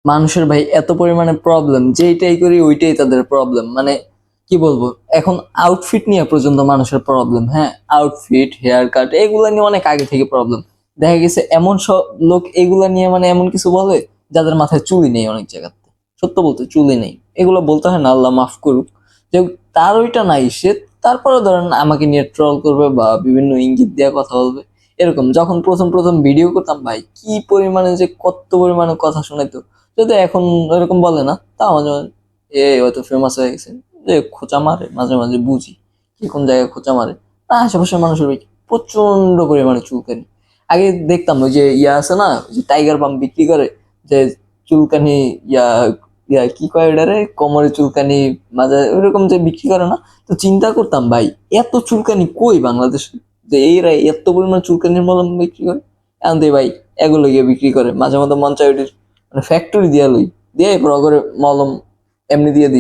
মানুষের ভাই এত পরিমাণে প্রবলেম, যেইটাই করি ওইটাই তাদের প্রবলেম। মানে কি বলবো, এখন আউটফিট নিয়ে পর্যন্ত মানুষের প্রবলেম। হ্যাঁ, আউটফিট, হেয়ার কাট, এগুলা নিয়ে অনেক আগে থেকে প্রবলেম। দেখা গেছে এমন সব লোক এগুলা নিয়ে মানে এমন কিছু বলে যাদের মাথায় চুলই নেই অনেক জায়গাতে। সত্য বলতে চুলই নেই, এগুলো বলতে হয় না, আল্লাহ মাফ করুক। যে তার ওইটা নাই, সে তারপরে ধরেন আমাকে নিয়ে ট্রল করবে বা বিভিন্ন ইঙ্গিত দিয়ে কথা বলবে। এরকম যখন প্রথম প্রথম ভিডিও করতাম ভাই, কি পরিমাণে যে কত পরিমাণে কথা শোনাইতো। যদি এখন এরকম বলে না, তা মাঝে মাঝে এ হয়তো ফেমাস হয়ে গেছে, যে খোঁচা মারে মাঝে মাঝে বুঝি কি কোন জায়গায় খোঁচা মারে। না, আশেপাশের মানুষের ভাই প্রচন্ড পরিমাণে চুলকানি। আগে দেখতাম ওই যে ইয়া আছে না, ওই যে টাইগার বাম বিক্রি করে, যে চুলকানি, ইয়া ইয়া কি কয় ওটারে, কোমরে চুলকানি, মাঝে ওইরকম যে বিক্রি করে না। তো চিন্তা করতাম ভাই, এত চুলকানি কই বাংলাদেশে, যে এইরা এত পরিমাণ চুলকানির মলম বিক্রি করে। এখন দিয়ে ভাই এগুলো গিয়ে বিক্রি করে, মাঝে মধ্যে মন চায় ওটির মানে ফ্যাক্টরি দিয়া লই, দিয়ে এরপর করে মলম এমনি দিয়ে দিই।